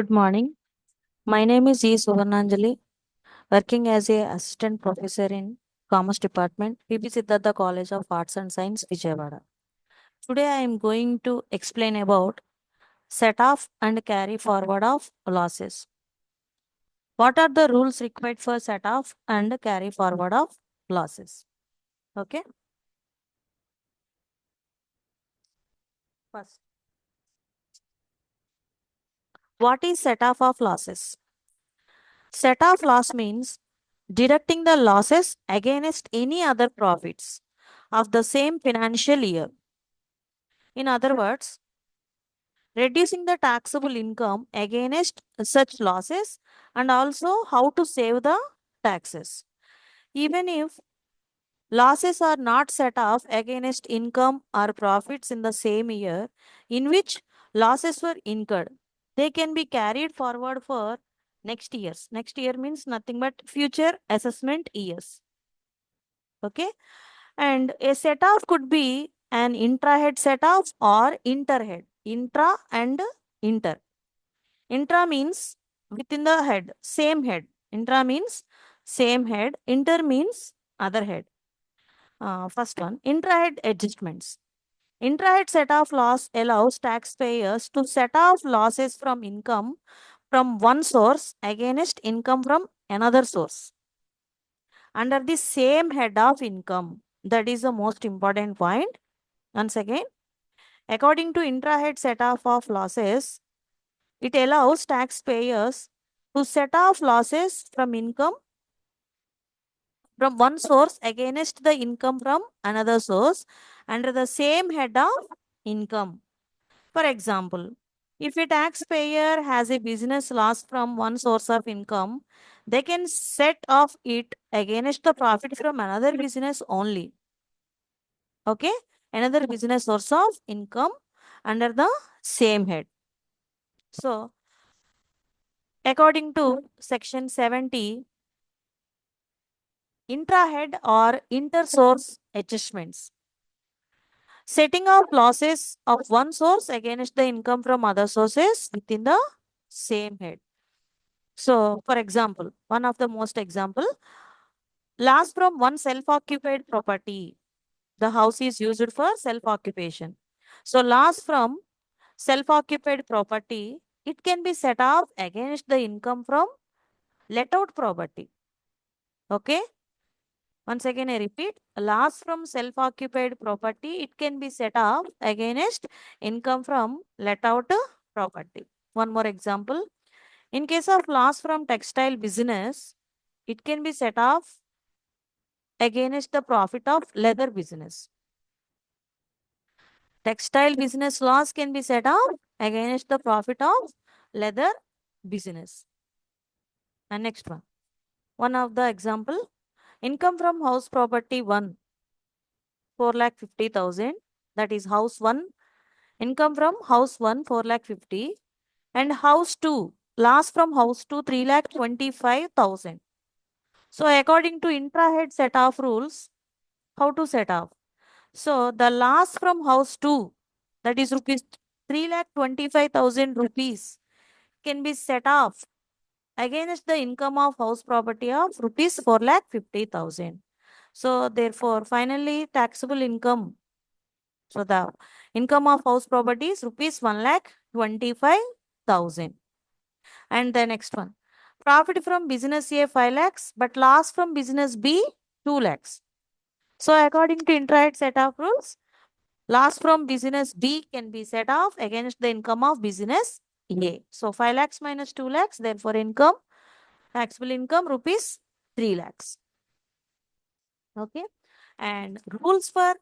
Good morning. My name is E. Suvarnanjali, working as a assistant professor in Commerce Department, PB Siddhartha College of Arts and Science, Vijayawada. Today I am going to explain about set off and carry forward of losses. What are the rules required for set off and carry forward of losses? Okay. First, what is set off of losses? Set off loss means deducting the losses against any other profits of the same financial year. In other words, reducing the taxable income against such losses and also how to save the taxes. Even if losses are not set off against income or profits in the same year in which losses were incurred, they can be carried forward for next years. Next year means nothing but future assessment years. Okay. And a set off could be an intra-head set off or inter-head. Intra and inter. Intra means within the head, same head. Intra means same head. Inter means other head. First one, intra-head adjustments. Intra-head set off loss allows taxpayers to set off losses from income from one source against income from another source under the same head of income. That is the most important point. Once again, according to intra-head set off of losses, it allows taxpayers to set off losses from income from one source against the income from another source under the same head of income. For example, if a taxpayer has a business loss from one source of income, they can set off it against the profit from another business only. Okay? Another business source of income under the same head. So, according to section 70, intra-head or inter-source adjustments. Setting off losses of one source against the income from other sources within the same head. So, for example, one of the most example, loss from one self-occupied property. The house is used for self-occupation. So, loss from self-occupied property, it can be set off against the income from let out property. Okay. Once again, I repeat, loss from self-occupied property, it can be set off against income from let out property. One more example. In case of loss from textile business, it can be set off against the profit of leather business. Textile business loss can be set off against the profit of leather business. And next one. One of the example, income from house property 1, 4,50,000. That is house 1. Income from house 1, 4,50,000. And house 2, loss from house 2, 3,25,000. So according to intra-head set off rules, how to set off? So the loss from house 2, that is rupees 3,25,000 rupees, can be set off against the income of house property of rupees 4,50,000. So therefore, finally taxable income. So the income of house property is rupees 1,25,000. And the next one, profit from business A 5 lakhs, but loss from business B 2 lakhs. So according to intra-head set off rules, loss from business B can be set off against the income of business A. So 5 lakhs minus 2 lakhs, therefore income, taxable income rupees 3 lakhs. Okay. And rules for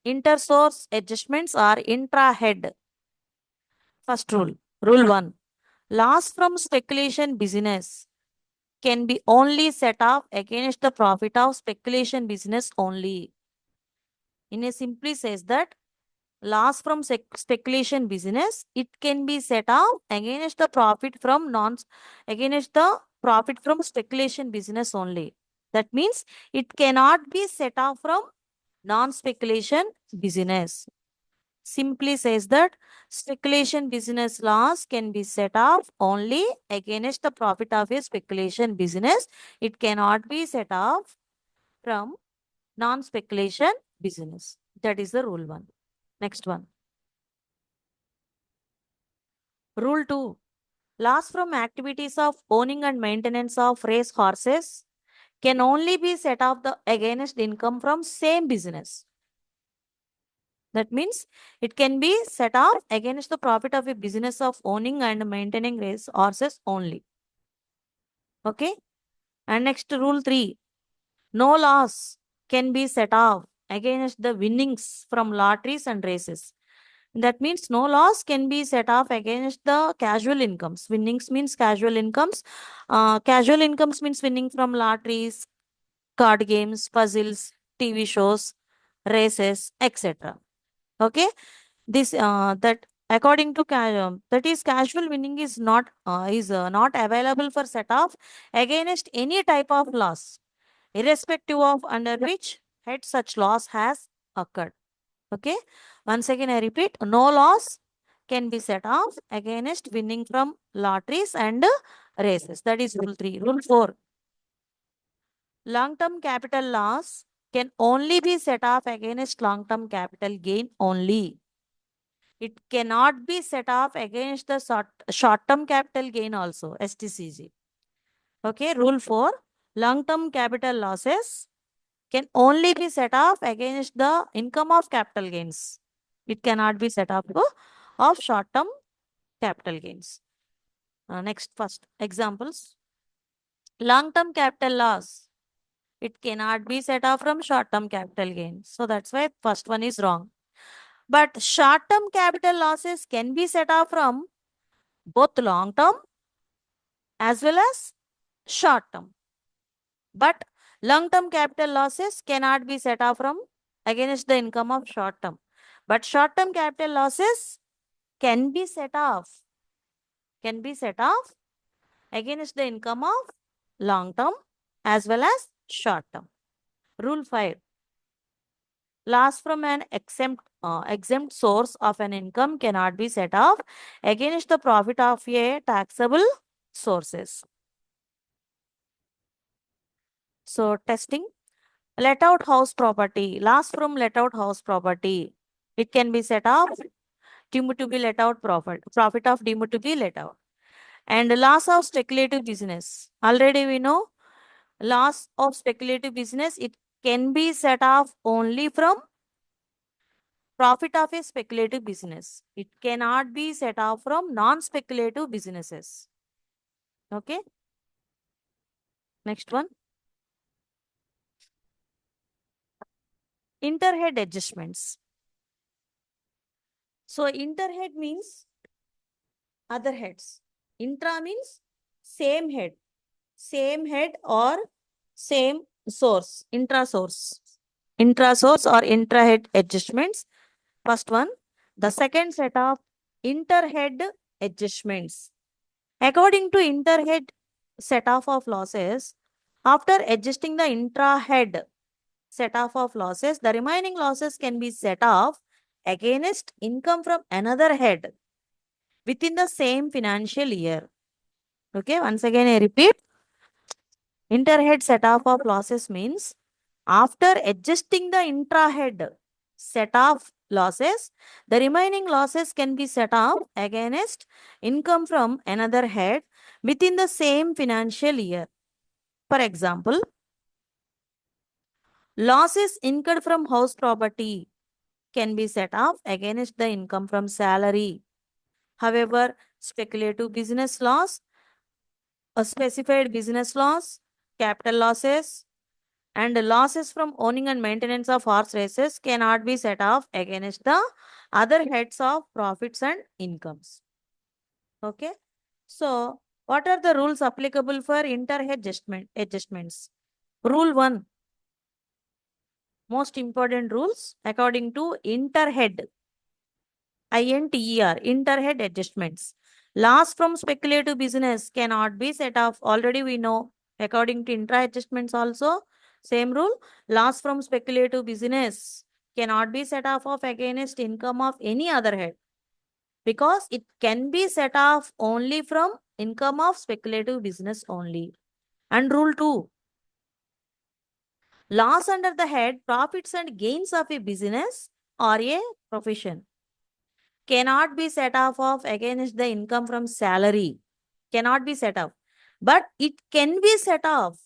inter-source adjustments are intra-head. First rule, rule 1, loss from speculation business can be only set off against the profit of speculation business only. In a simply says that loss from speculation business, it can be set off against the profit from against the profit from speculation business only. That means it cannot be set off from non-speculation business. simply says that speculation business loss can be set off only against the profit of a speculation business. It cannot be set off from non-speculation business. That is the rule 1. Next one. Rule 2. Loss from activities of owning and maintenance of race horses can only be set off against income from same business. That means it can be set off against the profit of a business of owning and maintaining race horses only. Okay. And next, rule 3. No loss can be set off against the winnings from lotteries and races. That means no loss can be set off against the casual incomes. Winnings means casual incomes. Casual incomes means winning from lotteries, card games, puzzles, TV shows, races, etc. Okay, this that according to that is casual winning is not available for set off against any type of loss, irrespective of under which head such loss has occurred. Okay, once again I repeat, no loss can be set off against winning from lotteries and races. That is rule 3. Rule 4. Long term capital loss can only be set off against long term capital gain only. It cannot be set off against the short term capital gain also, STCG. Okay, rule 4. Long term capital losses can only be set off against the income of capital gains. It cannot be set off of short term capital gains. Next, first examples. Long term capital loss. It cannot be set off from short term capital gains. So that's why first one is wrong. But short term capital losses can be set off from both long term as well as short term. But long term capital losses cannot be set off from against the income of short term. But short term capital losses can be set off against the income of long term as well as short term. Rule 5. Loss from an exempt source of an income cannot be set off against the profit of a taxable sources. So testing. Let out house property. Loss from let out house property. It can be set off deemed to be let out profit of deemed to be let out. And loss of speculative business. Already we know loss of speculative business, it can be set off only from profit of a speculative business. It cannot be set off from non-speculative businesses. Okay. Next one. Interhead adjustments. So interhead means other heads. Intra means same head or same source, intra-source. Intra-source or intra-head adjustments. First one. The second set of interhead adjustments. According to interhead set off of losses, after adjusting the intra-head set off of losses, the remaining losses can be set off against income from another head within the same financial year. Okay, once again I repeat, interhead set off of losses means after adjusting the intra-head set off losses, the remaining losses can be set off against income from another head within the same financial year. For example, losses incurred from house property can be set off against the income from salary. However, speculative business loss, a specified business loss, capital losses, and losses from owning and maintenance of horse races cannot be set off against the other heads of profits and incomes. Okay. So, what are the rules applicable for interhead adjustments? Rule 1. Most important rules according to interhead. INTER, interhead adjustments. Loss from speculative business cannot be set off. Already we know. According to intra adjustments also, same rule. Loss from speculative business cannot be set off against income of any other head, because it can be set off only from income of speculative business only. And rule 2, loss under the head profits and gains of a business or a profession cannot be set off against the income from salary. Cannot be set off. But it can be set off.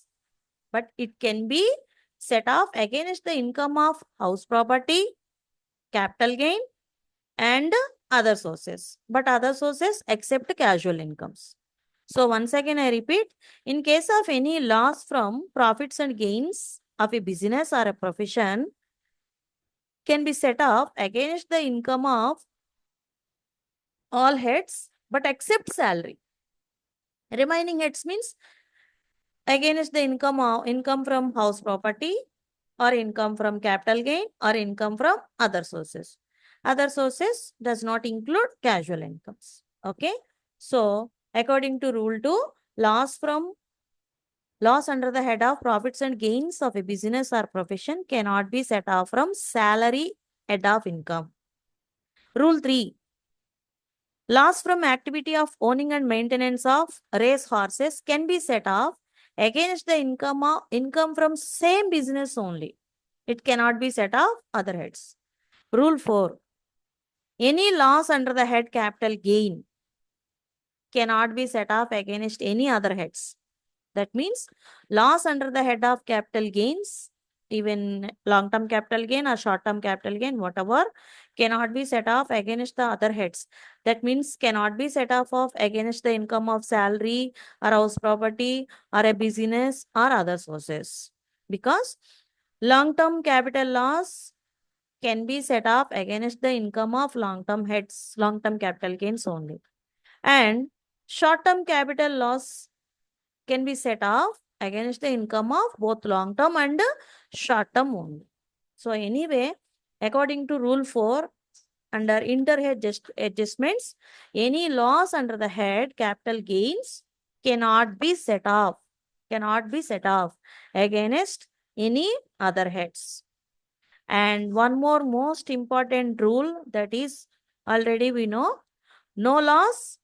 But it can be set off against the income of house property, capital gain, and other sources. But other sources except casual incomes. So once again I repeat, in case of any loss from profits and gains of a business or a profession can be set off against the income of all heads but except salary. Remaining heads means against the income from house property or income from capital gain or income from other sources. Other sources does not include casual incomes. Okay. So according to rule 2, loss under the head of profits and gains of a business or profession cannot be set off from salary head of income. Rule 3, loss from activity of owning and maintenance of race horses can be set off against the income from same business only. It cannot be set off other heads. Rule 4, any loss under the head capital gain cannot be set off against any other heads. That means loss under the head of capital gains, even long-term capital gain or short-term capital gain, whatever, cannot be set off against the other heads. That means cannot be set off against the income of salary or house property or a business or other sources. Because long-term capital loss can be set off against the income of long-term heads, long-term capital gains only. And short-term capital loss can be set off against the income of both long term and short term only. So anyway, according to rule 4, under inter-head adjustments, any loss under the head capital gains cannot be set off against any other heads. And one more most important rule, that is already we know, no loss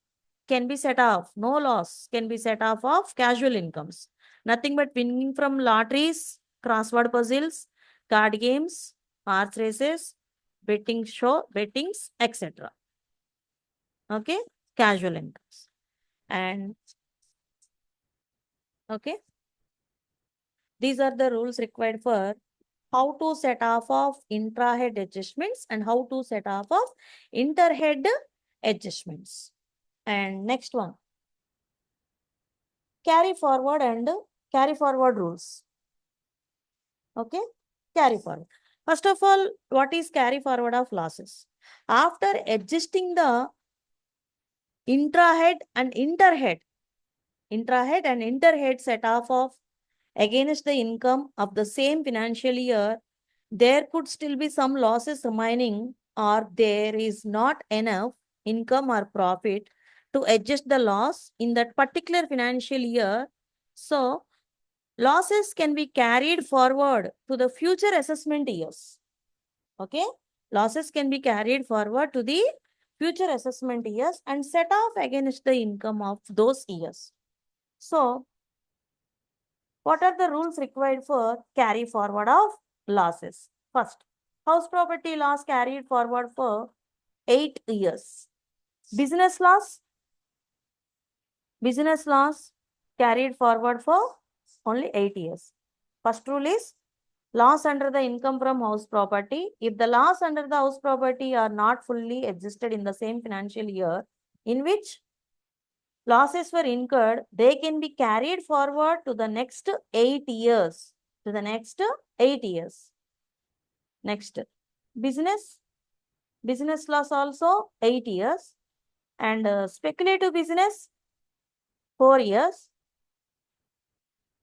can be set off. No loss can be set off of casual incomes. Nothing but winning from lotteries, crossword puzzles, card games, horse races, bettings, etc. Okay, casual incomes. And okay, these are the rules required for how to set off of intra-head adjustments and how to set off of inter-head adjustments. And next one, carry forward rules. Okay, carry forward. First of all, what is carry forward of losses? After adjusting the intra-head and inter-head set off of against the income of the same financial year, there could still be some losses remaining, or there is not enough income or profit to adjust the loss in that particular financial year. So losses can be carried forward to the future assessment years. Okay, losses can be carried forward to the future assessment years and set off against the income of those years. So what are the rules required for carry forward of losses? First, house property loss carried forward for 8 years. Business loss carried forward for only 8 years. First rule is loss under the income from house property. If the loss under the house property are not fully adjusted in the same financial year in which losses were incurred, they can be carried forward to the next 8 years. Next, business loss also 8 years, and speculative business 4 years.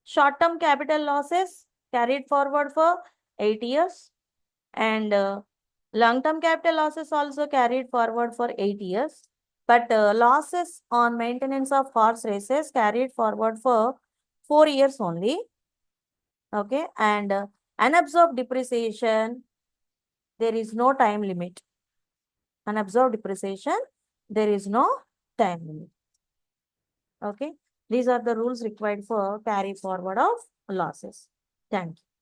Short-term capital losses carried forward for 8 years, and long-term capital losses also carried forward for 8 years. But losses on maintenance of horse races carried forward for 4 years only. Okay, and unabsorbed depreciation, there is no time limit. Unobserved depreciation, there is no time limit. Okay. These are the rules required for carry forward of losses. Thank you.